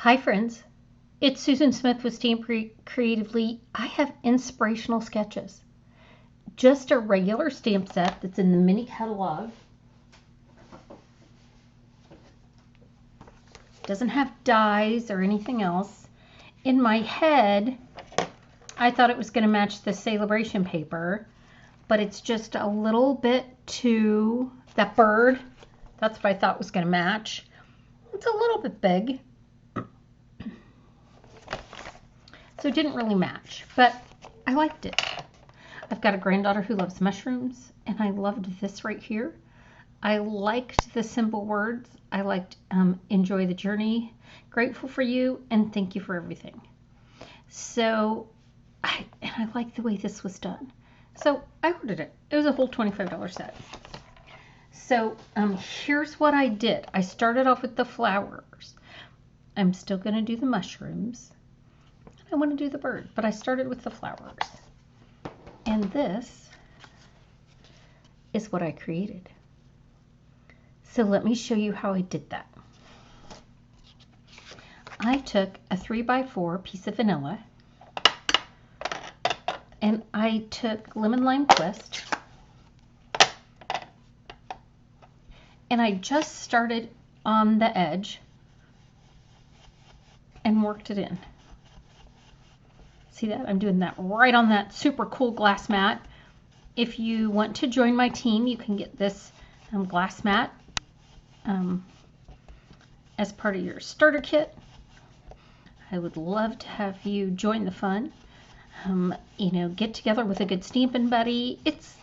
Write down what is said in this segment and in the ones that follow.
Hi friends, it's Susan Smith with StampCreatively. I have inspirational sketches. Just a regular stamp set that's in the mini catalog. Doesn't have dies or anything else. In my head, I thought it was going to match the celebration paper, but it's just a little bit too, that bird, that's what I thought was going to match. It's a little bit big. So it didn't really match, but I liked it. I've got a granddaughter who loves mushrooms, and I loved this right here. I liked the simple words. I liked enjoy the journey, grateful for you, and thank you for everything. So, I like the way this was done. So I ordered it. It was a whole $25 set. So here's what I did. I started off with the flowers. I'm still going to do the mushrooms. I want to do the bird, but I started with the flowers. And this is what I created. So let me show you how I did that. I took a 3x4 piece of vanilla, and I took lemon lime twist, and I just started on the edge and worked it in. See that? I'm doing that right on that super cool glass mat. If you want to join my team, you can get this glass mat as part of your starter kit. I would love to have you join the fun. You know, get together with a good Stampin' buddy. It's,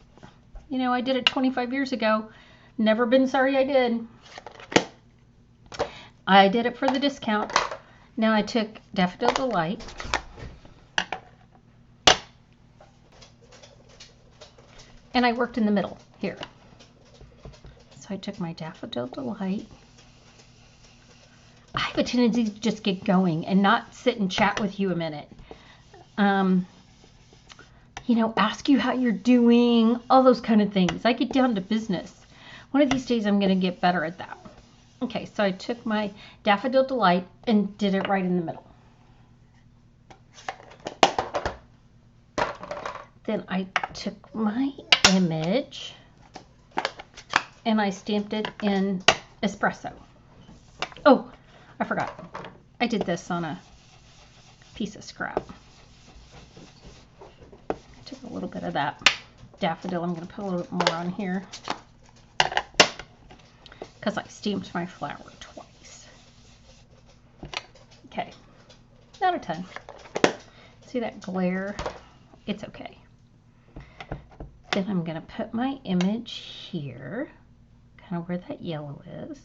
you know, I did it 25 years ago. Never been sorry I did. I did it for the discount. Now I took Daffodil Delight. And I worked in the middle here. So I took my Daffodil Delight. I have a tendency to just get going and not sit and chat with you a minute. You know, ask you how you're doing, all those kind of things. I get down to business. One of these days I'm going to get better at that. Okay, so I took my Daffodil Delight and did it right in the middle. Then I took my image and I stamped it in espresso. Oh, I forgot. I did this on a piece of scrap. I took a little bit of that daffodil. I'm going to put a little bit more on here because I stamped my flower twice. Okay, not a ton. See that glare? It's okay. Then I'm going to put my image here, kind of where that yellow is.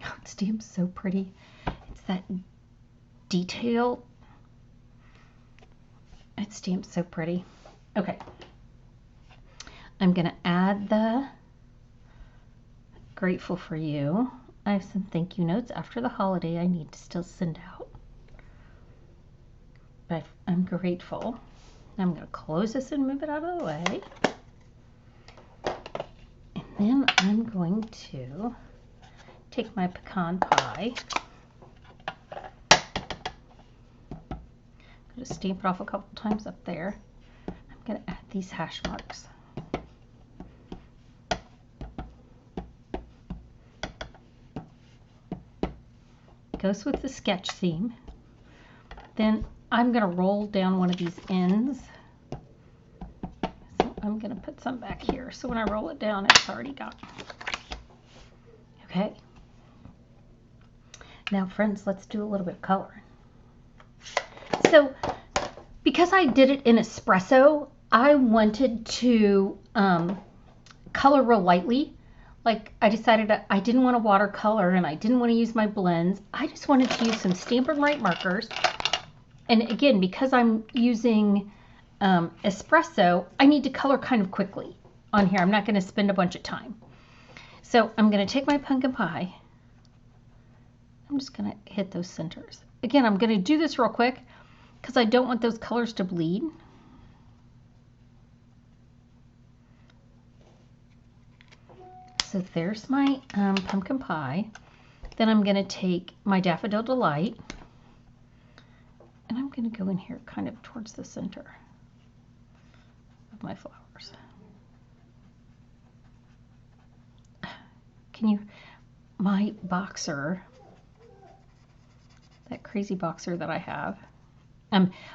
Oh, it stamps so pretty. It's that detail. It stamps so pretty. Okay. I'm going to add the grateful for you. I have some thank you notes after the holiday I need to still send out. But I'm grateful. I'm going to close this and move it out of the way. And then I'm going to take my pecan pie. I'm going to stamp it off a couple times up there. I'm going to add these hash marks. Goes with the sketch theme. Then I'm going to roll down one of these ends. So I'm going to put some back here. So when I roll it down, it's already gone. Okay. Now, friends, let's do a little bit of coloring. So because I did it in espresso, I wanted to color real lightly. Like I decided I didn't want to watercolor and I didn't want to use my blends. I just wanted to use some Stampin' Right markers. And again, because I'm using espresso, I need to color kind of quickly on here. I'm not going to spend a bunch of time. So I'm going to take my pumpkin pie. I'm just going to hit those centers. Again, I'm going to do this real quick because I don't want those colors to bleed. So there's my pumpkin pie. Then I'm going to take my Daffodil Delight, and I'm going to go in here kind of towards the center of my flowers. Can you, my boxer, that crazy boxer that I have,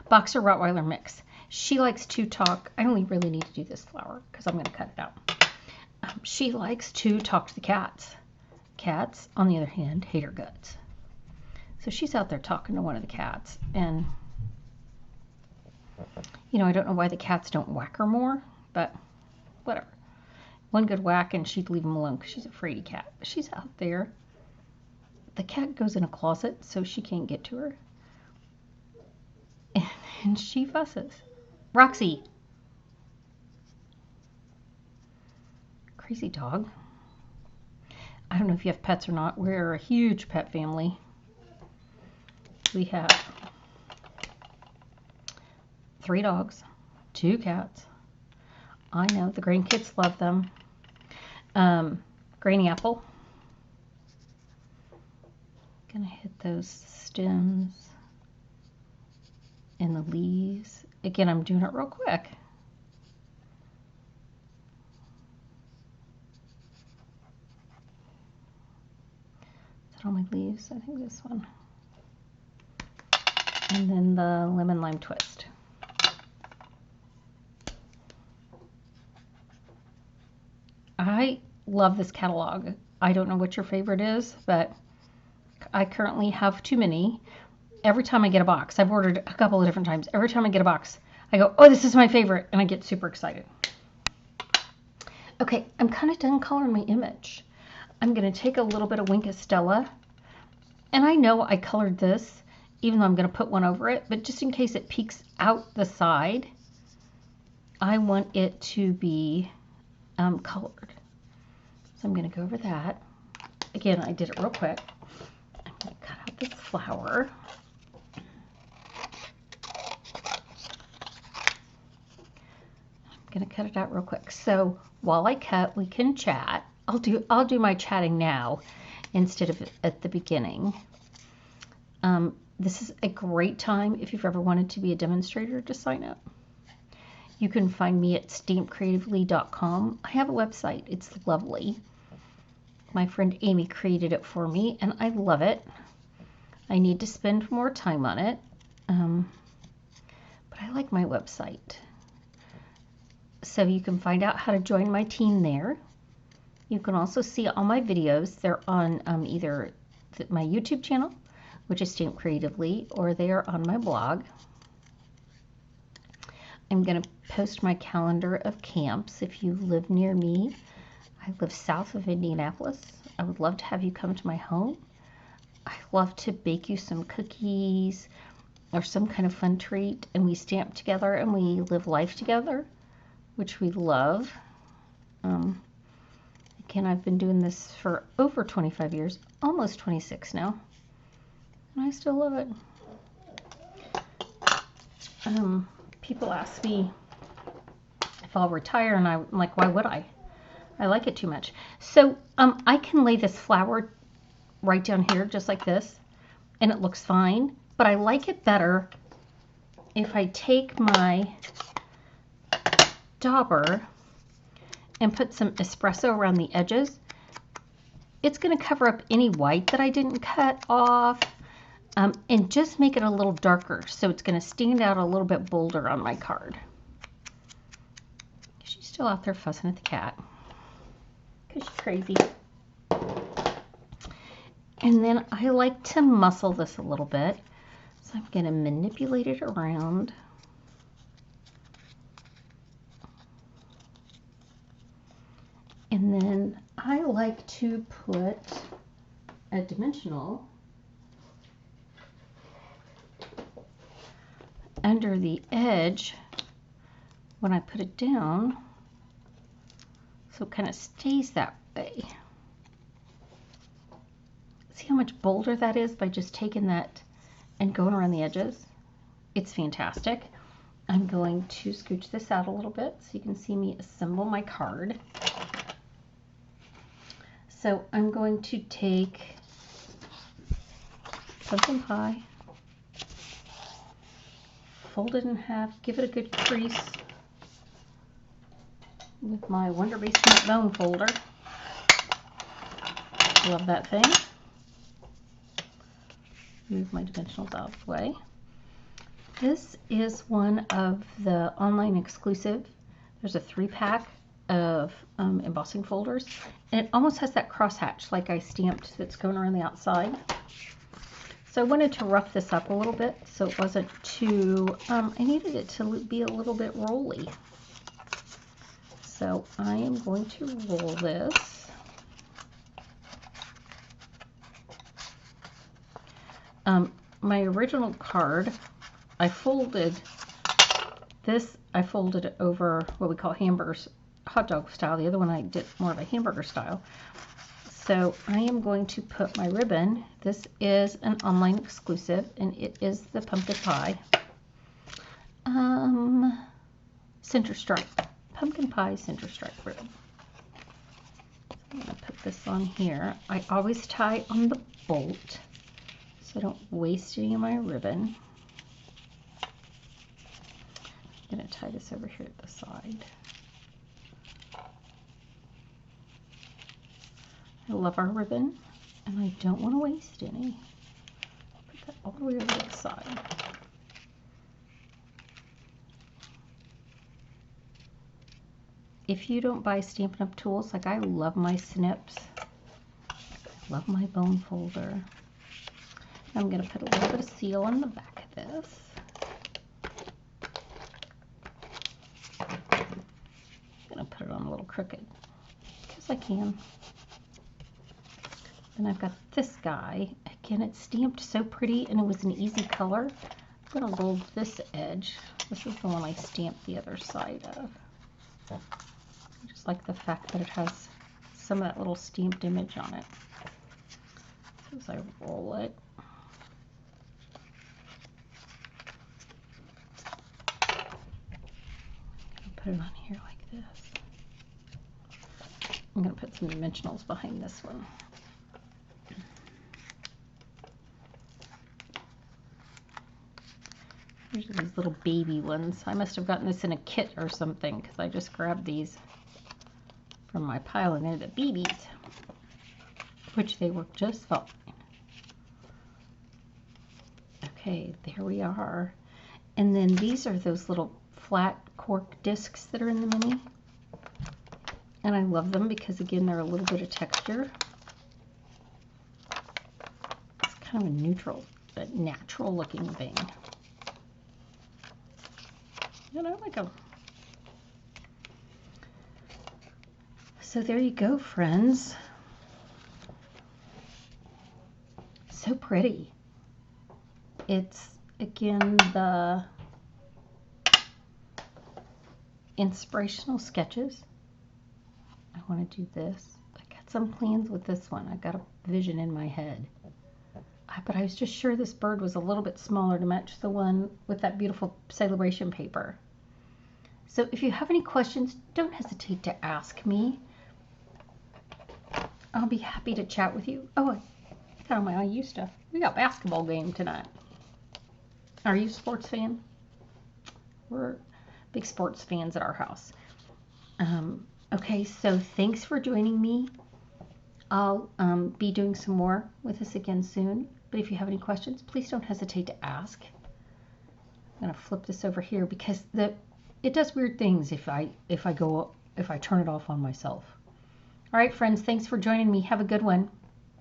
Boxer Rottweiler mix. She likes to talk. I don't really need to do this flower because I'm going to cut it out. She likes to talk to the cats. Cats, on the other hand, hate her guts. So she's out there talking to one of the cats, and you know, I don't know why the cats don't whack her more, but whatever. One good whack and she'd leave him alone because she's a fraidy cat. But she's out there. The cat goes in a closet so she can't get to her. And she fusses. Roxy. Crazy dog. I don't know if you have pets or not. We're a huge pet family. We have 3 dogs, 2 cats. I know the grandkids love them. Granny Apple. Gonna hit those stems and the leaves. Again, I'm doing it real quick. Is that all my leaves? I think this one. And then the lemon lime twist. I love this catalog. I don't know what your favorite is, but I currently have too many. Every time I get a box, I've ordered a couple of different times. Every time I get a box, I go, oh, this is my favorite, and I get super excited. Okay, I'm kind of done coloring my image. I'm going to take a little bit of Wink Estella, and I know I colored this, even though I'm going to put one over it, but just in case it peeks out the side, I want it to be colored. So I'm going to go over that. Again, I did it real quick. I'm going to cut out this flower. I'm going to cut it out real quick. So while I cut, we can chat. I'll do my chatting now instead of at the beginning. This is a great time if you've ever wanted to be a demonstrator to sign up. You can find me at StampCreatively.com. I have a website. It's lovely. My friend Amy created it for me, and I love it. I need to spend more time on it, but I like my website. So you can find out how to join my team there. You can also see all my videos. They're on either my YouTube channel, which is Stamp Creatively, or they are on my blog. I'm going to post my calendar of camps if you live near me. I live south of Indianapolis. I would love to have you come to my home. I love to bake you some cookies or some kind of fun treat, and we stamp together and we live life together, which we love. Again, I've been doing this for over 25 years, almost 26 now, and I still love it. People ask me if I'll retire, and I'm like, why would I? I like it too much. So I can lay this flower right down here just like this, and it looks fine, but I like it better if I take my dauber and put some espresso around the edges. It's going to cover up any white that I didn't cut off, and just make it a little darker, so it's going to stand out a little bit bolder on my card. She's still out there fussing at the cat because she's crazy. And then I like to muscle this a little bit, so I'm going to manipulate it around. And then I like to put a dimensional under the edge when I put it down, so it kind of stays that way. See how much bolder that is by just taking that and going around the edges? It's fantastic. I'm going to scooch this out a little bit so you can see me assemble my card. So I'm going to take pumpkin pie. Fold it in half, give it a good crease with my Wonder Basement bone folder. Love that thing. Move my dimensionals out of the way. This is one of the online exclusive. There's a 3-pack of embossing folders, and it almost has that crosshatch like I stamped that's going around the outside. So I wanted to rough this up a little bit so it wasn't too, I needed it to be a little bit rolly. So I am going to roll this. My original card, I folded this, I folded it over what we call hamburgers, hot dog style. The other one I did more of a hamburger style. So I am going to put my ribbon. This is an online exclusive, and it is the pumpkin pie. Center stripe. Pumpkin pie center stripe ribbon. I'm going to put this on here. I always tie on the bolt so I don't waste any of my ribbon. I'm going to tie this over here at the side. I love our ribbon, and I don't want to waste any. Put that all the way over to the side. If you don't buy Stampin' Up! Tools, like I love my snips, I love my bone folder. I'm going to put a little bit of seal on the back of this. I'm going to put it on a little crooked, because I can. Then I've got this guy. Again, it's stamped so pretty, and it was an easy color. I'm going to roll this edge. This is the one I stamped the other side of. I just like the fact that it has some of that little stamped image on it. So as I roll it, I'll put it on here like this. I'm going to put some dimensionals behind this one. Here's these little baby ones. I must have gotten this in a kit or something because I just grabbed these from my pile and they're the BBs, which they work just fine. Okay, there we are. And then these are those little flat cork discs that are in the mini. And I love them because, again, they're a little bit of texture. It's kind of a neutral, but natural looking thing. And I like them. So there you go, friends. So pretty. It's, again, the Inspirational Sketches. I want to do this. I got some plans with this one. I got a vision in my head. But I was just sure this bird was a little bit smaller to match the one with that beautiful celebration paper. So if you have any questions, don't hesitate to ask me. I'll be happy to chat with you. Oh, I got on my IU stuff. We got a basketball game tonight. Are you a sports fan? We're big sports fans at our house. Okay, so thanks for joining me. I'll be doing some more with this again soon. But if you have any questions, please don't hesitate to ask. I'm going to flip this over here because it does weird things if I turn it off on myself. All right, friends, thanks for joining me. Have a good one.